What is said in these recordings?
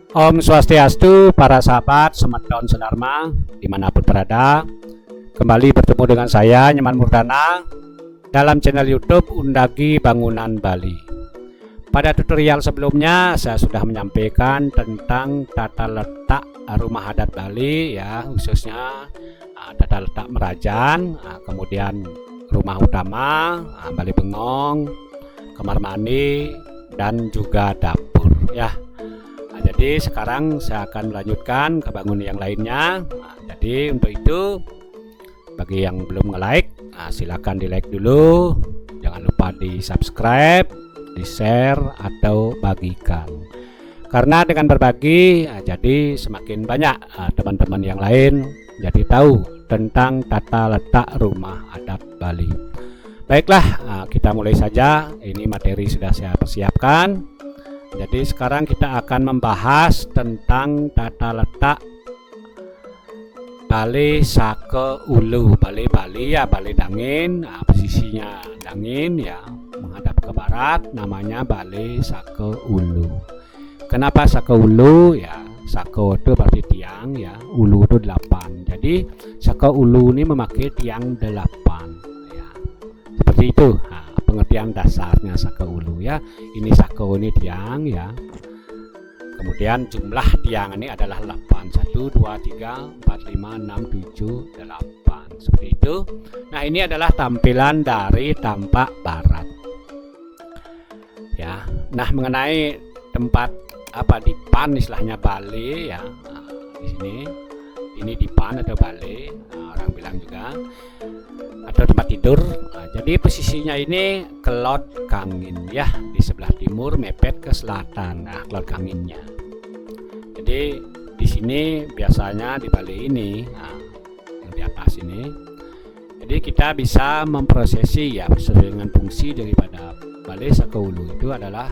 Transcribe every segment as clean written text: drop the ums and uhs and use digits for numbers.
Om Swastiastu, para sahabat Semedon Senarma dimanapun berada. Kembali bertemu dengan saya Nyoman Murdana dalam channel YouTube Undagi Bangunan Bali. Pada tutorial sebelumnya saya sudah menyampaikan tentang tata letak rumah adat Bali, ya, khususnya tata letak Merajan, kemudian rumah utama, Bali Bengong, kamar mandi, dan juga dapur, ya. Jadi sekarang saya akan melanjutkan ke bangunan yang lainnya. Jadi untuk itu, bagi yang belum nge-like, silakan di-like dulu. Jangan lupa di-subscribe, di-share, atau bagikan. Karena dengan berbagi, jadi semakin banyak teman-teman yang lain jadi tahu tentang tata letak rumah adat Bali. Baiklah, kita mulai saja. Ini materi sudah saya persiapkan. Jadi sekarang kita akan membahas tentang tata letak Bali Sake Ulu. Bali ya, Bali Dangin. Posisinya Dangin, ya, menghadap ke barat, namanya Bali Sake Ulu. Kenapa Sake Ulu? Ya, Sake itu berarti tiang, ya, Ulu itu 8. Jadi Sake Ulu ini memakai tiang 8, ya. Seperti itu. Pengertian dasarnya Sake Ulu, ya. Ini Sake ini tiang, ya. Kemudian jumlah tiang ini adalah 8. 1, 2, 3, 4, 5, 6, 7, 8. Seperti itu. Nah, ini adalah tampilan dari tampak barat, ya. Nah, mengenai tempat dipan istilahnya Bali, ya. Di sini ini dipan atau Bali, orang bilang juga, atau tempat tidur. Jadi posisinya ini Kelot Kangin, ya, di sebelah timur mepet ke selatan. Kelot Kanginnya. Jadi di sini biasanya di Bali ini, yang di atas ini, jadi kita bisa memprosesi, ya, sesuai dengan fungsi daripada Bali Sake Ulu itu adalah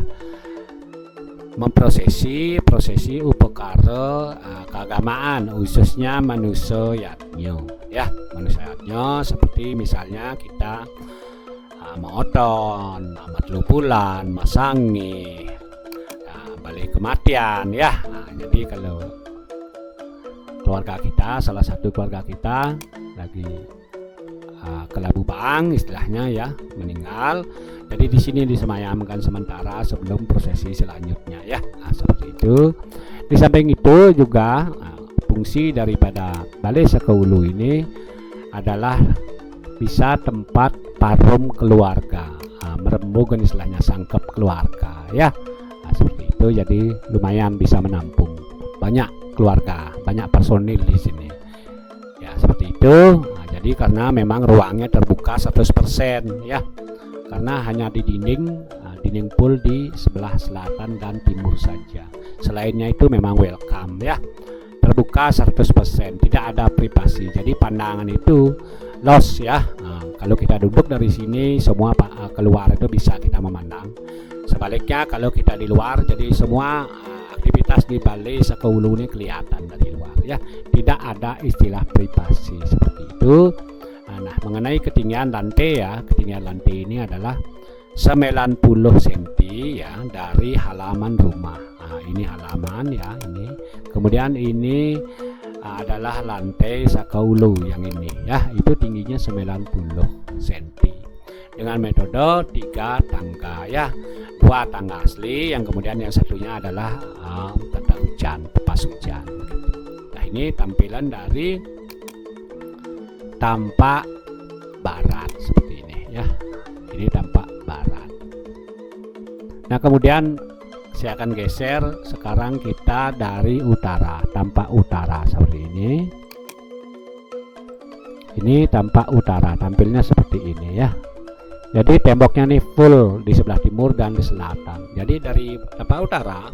memprosesi upekara keagamaan, khususnya manusia yatnyo, ya, manusia yatnyo, seperti misalnya kita Maoton, Matlupulan, Masangi, Bali Kematian, ya. Jadi kalau keluarga kita, salah satu keluarga kita lagi kelabu bang istilahnya, ya, meninggal, jadi di sini disemayamkan sementara sebelum prosesi selanjutnya, ya. Seperti itu. Di samping itu juga fungsi daripada Bali Sake Ulu ini adalah bisa tempat parum keluarga, merembug istilahnya, sangkep keluarga, ya. Seperti itu. Jadi lumayan bisa menampung banyak keluarga, banyak personil di sini, ya, seperti itu. Jadi karena memang ruangnya terbuka 100%, ya, karena hanya di dinding pool di sebelah selatan dan timur saja. Selainnya itu memang welcome, ya, terbuka 100%, tidak ada privasi. Jadi pandangan itu loss, ya. Kalau kita duduk dari sini, semua keluar itu bisa kita memandang. Sebaliknya kalau kita di luar, jadi semua aktivitas di Bali Sake Ulu ini kelihatan dari luar, ya. Tidak ada istilah privasi seperti itu. Nah, mengenai ketinggian lantai, ya, ketinggian lantai ini adalah 90 cm, ya, dari halaman rumah. Ini halaman, ya, ini. Kemudian ini adalah lantai Sake Ulu yang ini, ya, itu tingginya 90 cm. Dengan metode 3 tangga, ya, 2 tangga asli, yang kemudian yang satunya adalah tata hujan, tepas hujan. Nah, ini tampilan dari tampak barat seperti ini, ya. Ini tampak barat. Nah, kemudian saya akan geser sekarang kita dari utara, tampak utara seperti ini. Ini tampak utara, tampilnya seperti ini, ya. Jadi temboknya nih full di sebelah timur dan di selatan. Jadi dari tampak utara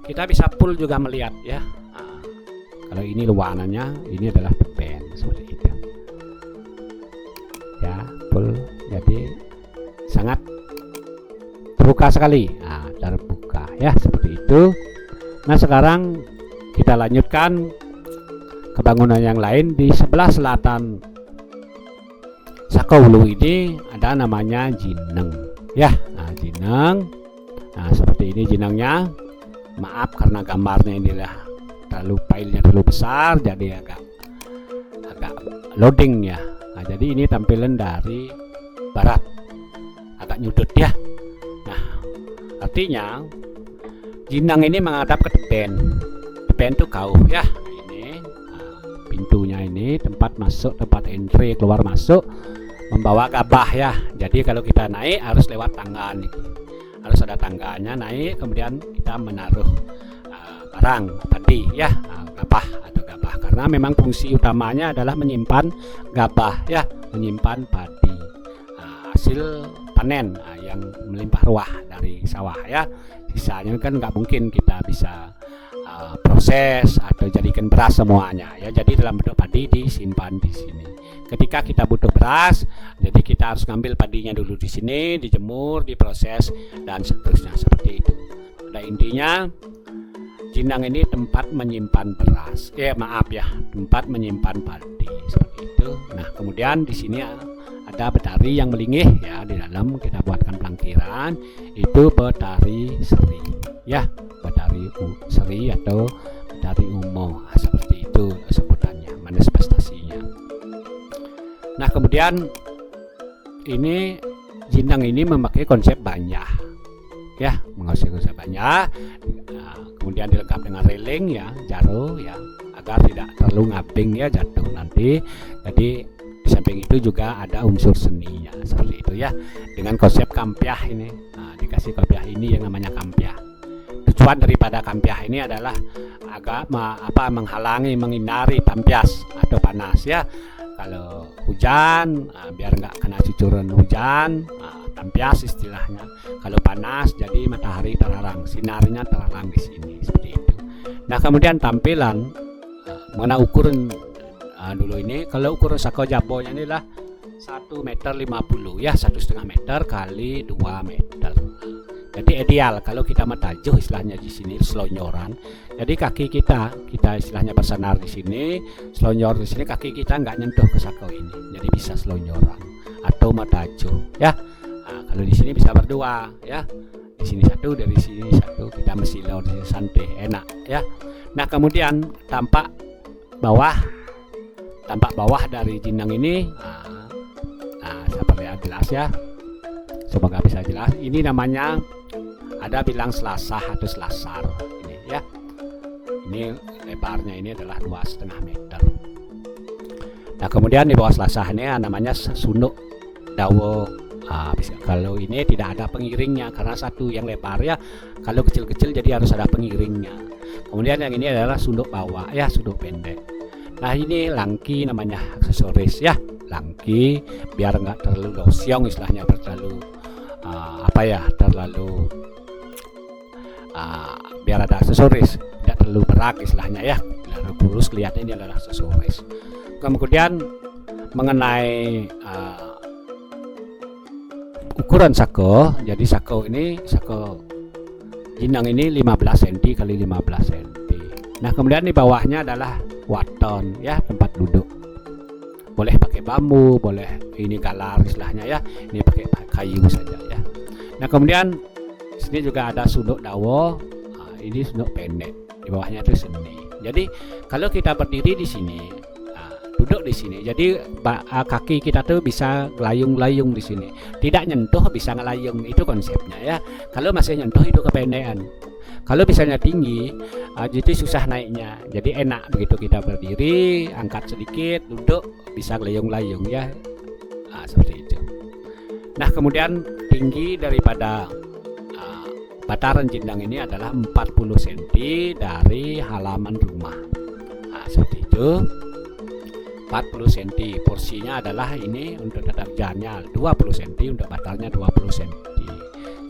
kita bisa full juga melihat, ya. Kalau ini luanannya, ini adalah tepen seperti itu, ya, full. Jadi sangat terbuka sekali, terbuka, ya, seperti itu. Nah, sekarang kita lanjutkan ke bangunan yang lain di sebelah selatan Sake Ulu ini ada namanya Jineng, ya. Jineng, seperti ini jinengnya. maaf karena gambarnya inilah filenya terlalu besar, jadi agak loading ya. Nah, jadi ini tampilan dari barat, agak nyudut ya. Nah, artinya Jinang ini menghadap ke tepen. Tepen itu kauh ya. Ini pintunya ini tempat masuk, tempat entry, keluar masuk, membawa gabah ya. Jadi kalau kita naik harus lewat tangga nih. Harus ada tangganya naik, kemudian kita menaruh barang tadi ya, gabah atau gabah, karena memang fungsi utamanya adalah menyimpan gabah ya, menyimpan padi, hasil panen yang melimpah ruah dari sawah ya. Sisanya kan nggak mungkin kita bisa proses atau jadikan beras semuanya ya, jadi dalam bentuk padi disimpan di sini. Ketika kita butuh beras, jadi kita harus ngambil padinya dulu di sini, dijemur, diproses dan seterusnya seperti itu. Pada intinya Jinang ini tempat menyimpan beras, tempat menyimpan padi seperti itu. Nah, kemudian di sini ada betari yang melingih ya, di dalam kita buatkan pelangkiran, itu betari seri ya, betari seri atau betari umo, seperti itu sebutannya, manifestasinya. Nah, kemudian ini Jinang ini memakai konsep banyah ya, menguasai konsep banyah. Kemudian dilengkapi dengan railing ya, jaro ya, agar tidak terlalu ngaping ya, jatuh nanti. Jadi di samping itu juga ada unsur seninya seperti itu ya, dengan konsep kampiah ini. Nah, dikasih kampiah ini yang namanya kampiah. Tujuan daripada kampiah ini adalah agak menghalangi, menghindari tampias atau panas ya. Kalau hujan, biar nggak kena cucuran hujan, tampias istilahnya. Kalau panas, jadi matahari terlarang, sinarnya terlarang di sini seperti itu. Nah, kemudian tampilan mengenai ukuran dulu ini, kalau ukuran sako jabonya ini adalah 1,50 meter ya, 1,5 meter kali 2 meter. Jadi ideal kalau kita matajuh istilahnya di sini selonyoran. Jadi kaki kita istilahnya bersandar di sini, selonyor di sini, kaki kita nggak nyentuh ke sako ini. Jadi bisa selonyoran atau matajuh ya. Nah, kalau di sini bisa berdua ya. Di sini satu, dari sini satu, kita mesilor di sini santai, enak ya. Nah, kemudian tampak bawah dari Jinang ini, seperti jelas ya. Semoga bisa jelas. Ini namanya ada bilang selasah atau selasar ini ya. Ini lebarnya ini adalah 2,5 meter. Nah, kemudian di bawah selasah ini namanya sunduk dawo. Kalau ini tidak ada pengiringnya karena satu yang lebar ya. Kalau kecil-kecil jadi harus ada pengiringnya. Kemudian yang ini adalah sunduk bawah ya, sunduk pendek. Nah, ini langki namanya, aksesoris ya, langki biar nggak terlalu losyong istilahnya, biar ada aksesoris, tidak terlalu berat istilahnya ya, biar kurus kelihatannya ini adalah aksesoris. Kemudian mengenai ukuran sako, jadi sako Jinang ini 15 cm kali 15 cm. Nah, kemudian di bawahnya adalah waton ya, tempat duduk. Boleh pakai bambu, boleh ini galar istilahnya ya, ini pakai kayu saja ya. Nah, kemudian sini juga ada sunduk dawo. Ini sunduk pendek, di bawahnya itu seni. Jadi kalau kita berdiri di sini, duduk di sini, jadi kaki kita tuh bisa gelayung-gelayung di sini, tidak nyentuh bisa ngelayung, itu konsepnya ya. Kalau masih nyentuh itu kependekan. Kalau misalnya tinggi, jadi susah naiknya. Jadi enak begitu kita berdiri, angkat sedikit, duduk, bisa gelayung-gelayung ya. Seperti itu. Nah, kemudian tinggi daripada bataran Jinang ini adalah 40 cm dari halaman rumah. Seperti itu. 40 cm. Porsinya adalah ini untuk tetap jalannya 20 cm, untuk batalnya 20 cm.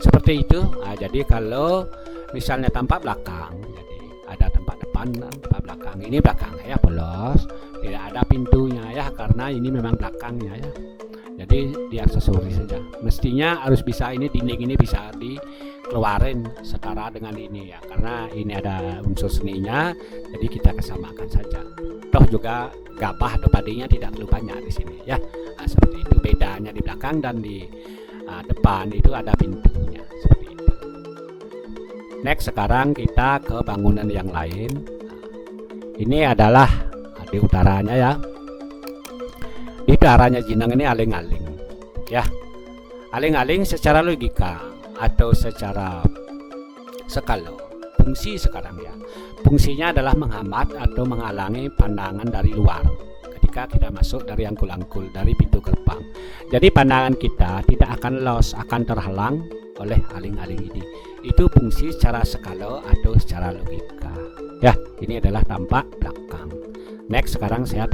Seperti itu. Jadi kalau misalnya tampak belakang, jadi ada tempat depan dan tempat belakang. Ini belakang ya, polos, tidak ada pintunya ya, karena ini memang belakangnya ya. Jadi di aksesoris saja. Mestinya harus bisa ini, dinding ini bisa dikeluarin setara dengan ini ya, karena ini ada unsur seninya. Jadi kita kesamakan saja. Toh juga gabah atau padinya tidak terlalu banyak di sini ya. Seperti itu bedanya di belakang dan di depan itu ada pintunya seperti itu. Next, sekarang kita ke bangunan yang lain. Ini adalah di utaranya ya. Di utaranya Jinang ini aling-aling ya. Aling-aling secara logika atau secara skala fungsi sekarang ya. Fungsinya adalah menghambat atau menghalangi pandangan dari luar ketika kita masuk dari angkul-angkul dari pintu gerbang. Jadi pandangan kita tidak akan loss, akan terhalang oleh aling-aling ini. Itu fungsi secara skala atau secara logika ya. Ini adalah tampak belakang. Next, sekarang saya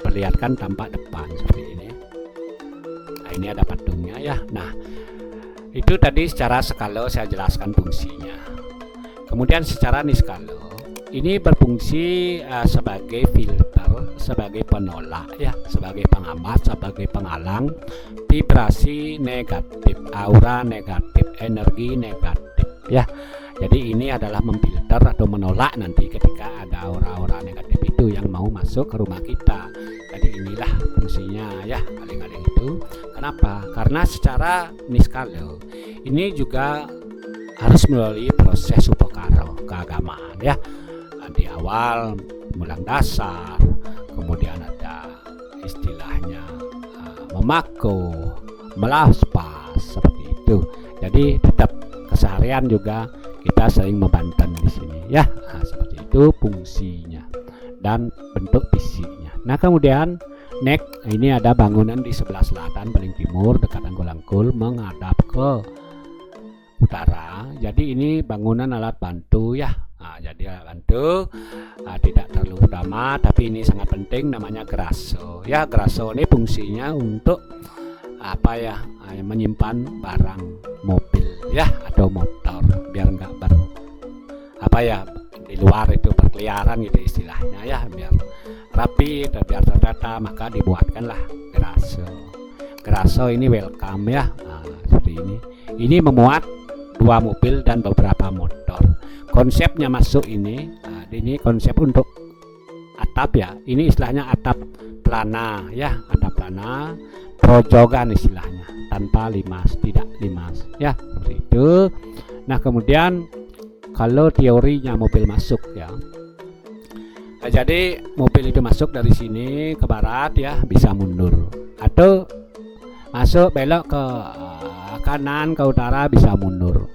perlihatkan tampak depan seperti ini. Nah, ini ada patungnya ya. Nah, itu tadi secara skala saya jelaskan fungsinya. Kemudian secara niskala ini berfungsi sebagai filter, sebagai penolak ya, sebagai penghambat, sebagai penghalang vibrasi negatif, aura negatif, energi negatif ya. Jadi ini adalah memfilter atau menolak nanti ketika ada aura-aura negatif itu yang mau masuk ke rumah kita. Jadi inilah fungsinya ya, aling-aling itu. Kenapa? Karena secara niskala ini juga harus melalui proses upakara keagamaan ya. Di awal mulang dasar, kemudian ada istilahnya memako, melaspas seperti itu. Jadi tetap keseharian juga kita sering membanten di sini ya. Nah, seperti itu fungsinya dan bentuk fisiknya. Nah, kemudian next, ini ada bangunan di sebelah selatan paling timur dekat angkul-angkul menghadap ke utara. Jadi ini bangunan alat bantu ya. Nah, jadi alat bantu tidak terlalu utama, tapi ini sangat penting, namanya geraso ya. Geraso ini fungsinya untuk apa ya, menyimpan barang mobil ya atau motor biar nggak di luar itu berkeliaran gitu istilahnya ya, biar rapi dan biar tertata, maka dibuatkanlah geraso. Geraso ini welcome ya. Nah, seperti ini memuat 2 mobil dan beberapa motor. Konsepnya masuk ini konsep untuk atap ya. Ini istilahnya atap plana ya, atap plana projogan istilahnya, tanpa limas, tidak limas ya, seperti itu. Nah, kemudian kalau teorinya mobil masuk ya, nah, jadi mobil itu masuk dari sini ke barat ya, bisa mundur, atau masuk belok ke kanan ke utara bisa mundur,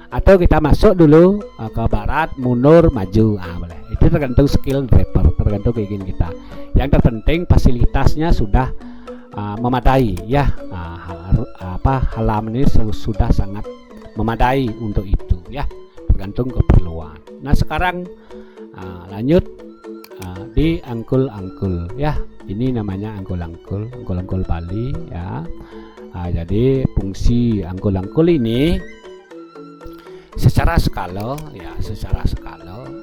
atau kita masuk dulu ke barat mundur maju, boleh. Itu tergantung skill driver, tergantung keinginan kita. Yang terpenting fasilitasnya sudah memadai ya. Halaman ini sudah sangat memadai untuk itu ya, tergantung keperluan. Nah, sekarang lanjut di angkul-angkul ya. Ini namanya angkul-angkul Bali ya. Jadi fungsi angkul-angkul ini secara skala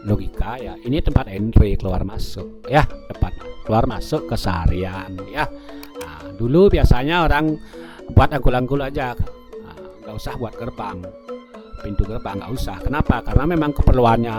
logika ya, ini tempat entry keluar masuk ya, tempat keluar masuk keseharian ya. Nah, dulu biasanya orang buat angkul-angkul aja, nggak usah buat gerbang, pintu gerbang nggak usah. Kenapa? Karena memang keperluannya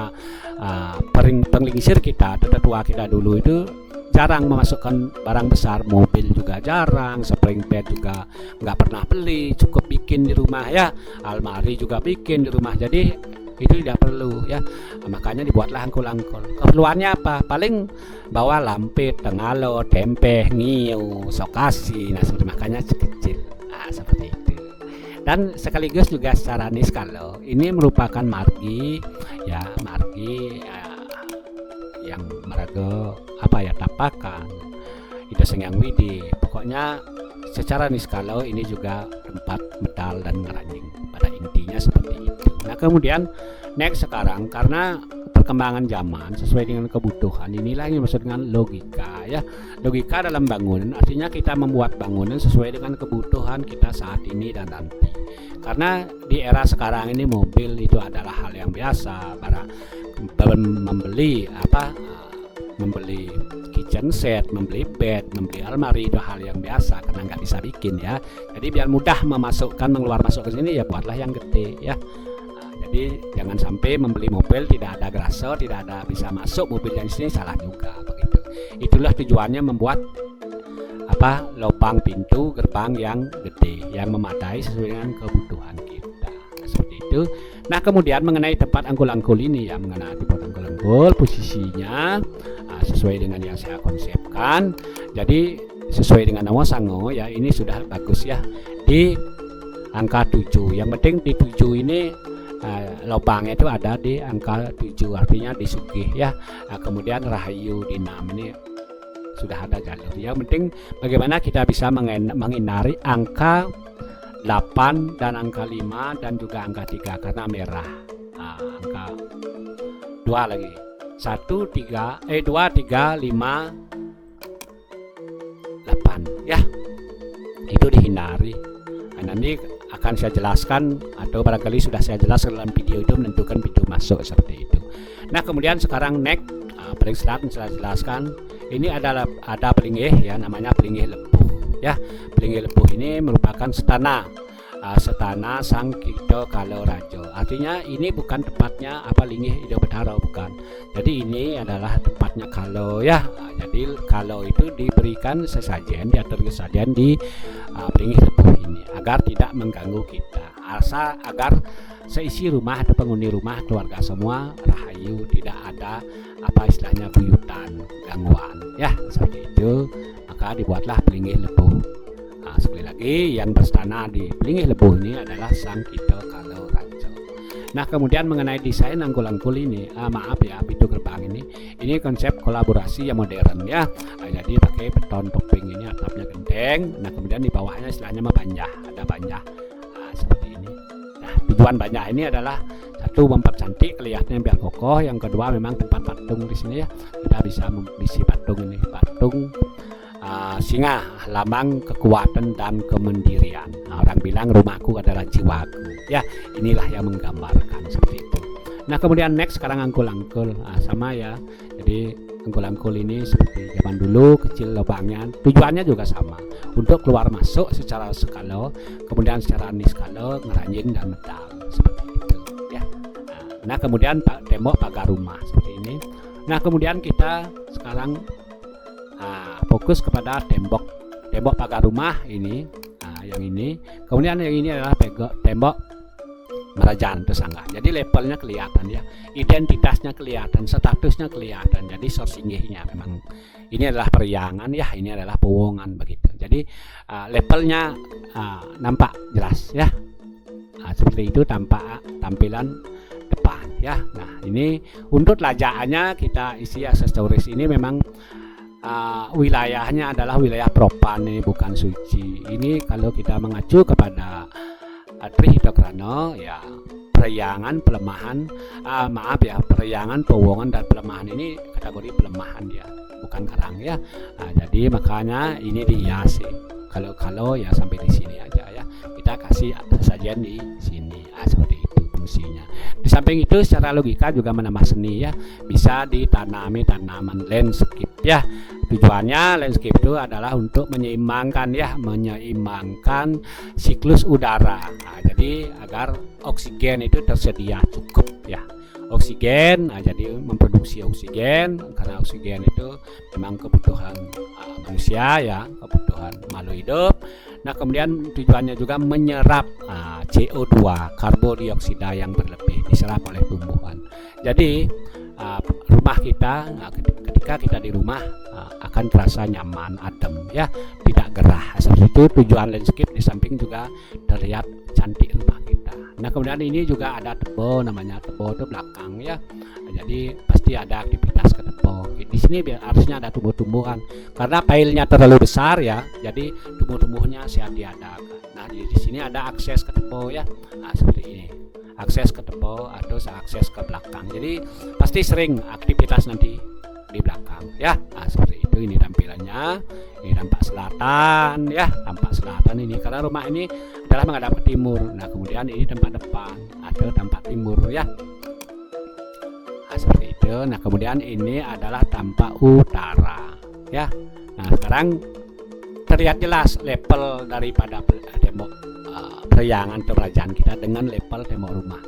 penglingsir kita, tetua kita dulu itu jarang memasukkan barang besar, mobil juga jarang, spring bed juga nggak pernah beli, cukup bikin di rumah ya, almari juga bikin di rumah, jadi itu tidak perlu ya. Makanya dibuatlah angkul-angkul. Keperluannya apa? Paling bawa lampit, tengalo, tempe, ngiu, sokasi, nah seperti, makanya kecil. Nah, seperti itu. Dan sekaligus juga secara niskala ini merupakan margi ya, yang meraga tapakan itu sengyang widi. Pokoknya secara niskala ini juga tempat medal dan ngeranjing, pada intinya seperti itu. Nah, kemudian next sekarang, karena perkembangan zaman sesuai dengan kebutuhan, inilah yang dimaksud dengan logika ya. Logika dalam bangunan artinya kita membuat bangunan sesuai dengan kebutuhan kita saat ini dan nanti. Karena di era sekarang ini mobil itu adalah hal yang biasa. Membeli kitchen set, membeli bed, membeli almari itu hal yang biasa karena nggak bisa bikin ya. Jadi biar mudah mengeluar masuk ke sini ya buatlah yang gede ya. Jadi jangan sampai membeli mobil tidak ada geraso, tidak ada bisa masuk mobil yang sini, salah juga begitu. Itulah tujuannya membuat lubang pintu gerbang yang gede, yang memadai sesuai dengan kebutuhan kita. Seperti itu. Nah, kemudian mengenai tempat angkul-angkul ini ya, mengenai tempat angkul-angkul posisinya sesuai dengan yang saya konsepkan. Jadi sesuai dengan nama sango ya, ini sudah bagus ya di angka 7. Yang penting di 7 ini lubangnya itu ada di angka 7, artinya di Sugih ya. Kemudian Rahayu di 6 ini sudah ada jalur. Yang penting bagaimana kita bisa menghindari angka 8 dan angka 5 dan juga angka 3 karena merah. Angka 2 lagi. 2, 3, 5, 8 ya. Itu dihindari. Nanti akan saya jelaskan atau barangkali sudah saya jelaskan dalam video itu, menentukan pintu masuk seperti itu. Nah, kemudian sekarang next paling selatan saya jelaskan. Ini ada pelinggih ya, namanya pelinggih lepuh ya. Pelinggih lepuh ini merupakan setana Sang Kito Kalo Rajo. Artinya ini bukan tempatnya linggih Ido Betaro, bukan. Jadi ini adalah tempatnya Kalo ya. Jadi Kalo itu diberikan sesajen, diatur sesajen di pelinggih lepuh ini agar tidak mengganggu kita. Agar seisi rumah atau penghuni rumah, keluarga semua rahayu, tidak ada istilahnya buyutan, gangguan ya, seperti itu. Maka dibuatlah pelinggih lepuh. Sekali lagi, yang berstana di pelinggih lepuh ini adalah Sang Kito Kalo Rajo. Nah, kemudian mengenai desain angkul-angkul ini, pintu gerbang ini konsep kolaborasi yang modern ya. Jadi pakai beton topping ini, atapnya genteng. Nah, kemudian di bawahnya istilahnya banjah, ada banjah seperti ini. Nah, tujuan banjah ini adalah satu, mempercantik kelihatannya biar kokoh. Yang kedua, memang tempat patung di sini ya, kita bisa mengisi patung ini, patung singa, lambang kekuatan dan kemandirian. Orang bilang rumahku adalah jiwaku ya, inilah yang menggambarkan seperti itu. Nah, kemudian next sekarang angkul-angkul sama ya. Jadi angkul-angkul ini seperti zaman dulu, kecil lubangnya, tujuannya juga sama, untuk keluar masuk secara skala, kemudian secara niskala, ngeranjing dan medal seperti itu ya. Nah, kemudian tembok pagar rumah seperti ini. Nah, kemudian kita sekarang fokus kepada tembok pagar rumah ini. Yang ini, kemudian yang ini adalah tembok merajaan tersangga. Jadi levelnya kelihatan ya, identitasnya kelihatan, statusnya kelihatan. Jadi sorsinggihnya memang ini adalah periangan ya, ini adalah pewongan begitu. Jadi levelnya nampak jelas ya. Seperti itu tampilan depan ya. Nah, ini untuk lajaannya kita isi aksesoris ini memang wilayahnya adalah wilayah propan, ini bukan suci. Ini kalau kita mengacu kepada Trihidokrano ya, periangan pelemahan, periangan, pewongan dan pelemahan ini kategori pelemahan ya, bukan karang ya. Jadi makanya ini dihiasi. Kalau ya sampai di sini aja ya, kita kasih sajian di sini seperti itu fungsinya. Di samping itu secara logika juga menambah seni ya, bisa ditanami tanaman landscape ya. Tujuannya landscape itu adalah untuk menyeimbangkan siklus udara. Jadi agar oksigen itu tersedia cukup ya. Oksigen, jadi memproduksi oksigen, karena oksigen itu memang kebutuhan manusia ya, kebutuhan makhluk hidup. Nah, kemudian tujuannya juga menyerap CO2, karbon dioksida yang berlebih diserap oleh tumbuhan. Jadi rumah kita, ketika kita di rumah akan terasa nyaman, adem ya, tidak gerah. Seperti itu tujuan landscape. Di samping juga terlihat cantik rumah kita. Nah, kemudian ini juga ada tebo, namanya tebo itu belakang ya. Jadi pasti ada aktivitas ke tebo. Di sini harusnya ada tumbuh-tumbuhan karena pailnya terlalu besar ya. Jadi tumbuh-tumbuhnya sehat diadakan. Nah, di sini ada akses ke tebo ya. Nah, seperti ini. Akses ke tebo atau akses ke belakang. Jadi pasti sering aktivitas nanti di belakang ya. Nah, seperti itu. Ini tampilannya. Ini tampak selatan ya, tampak selatan ini karena rumah ini adalah menghadap ke timur. Nah, kemudian ini tempat depan atau tampak timur ya. Nah, seperti itu. Nah, kemudian ini adalah tampak utara ya. Nah, sekarang terlihat jelas level daripada tembok periangan kerajaan kita dengan level tembok rumah.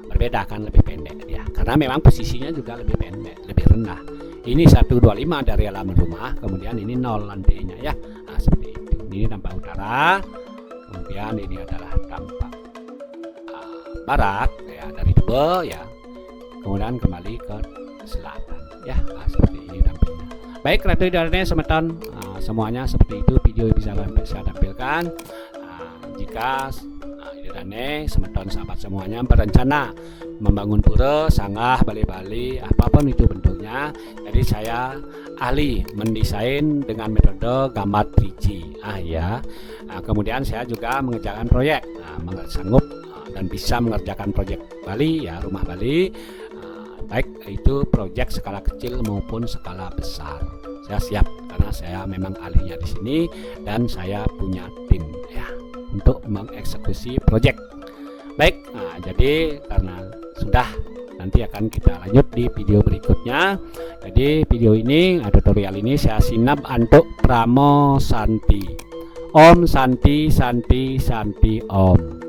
Berbeda kan, lebih pendek ya, karena memang posisinya juga lebih pendek, lebih rendah. Ini 125 dari halaman rumah, kemudian ini 0 lantainya ya. Nah, seperti itu. Ini tampak utara, kemudian ini adalah tampak barat ya, dari Tebel ya, kemudian kembali ke selatan ya. Seperti ini dampingnya. Baik, Ratu Darne semeton semuanya seperti itu video bisa saya tampilkan. Jika Darne semeton sahabat semuanya berencana membangun pura, sanggah, bali-bali, apapun itu bentuknya, jadi saya ahli mendesain dengan metode gambar 3D ya. Kemudian saya juga mengerjakan proyek, sanggup dan bisa mengerjakan proyek Bali ya, rumah Bali, baik itu proyek skala kecil maupun skala besar. Saya siap karena saya memang ahlinya di sini dan saya punya tim ya untuk mengeksekusi proyek. Baik, jadi karena sudah, nanti akan kita lanjut di video berikutnya. Jadi video ini, tutorial ini saya sinap untuk Pramo Santi. Om Santi Santi Santi Om.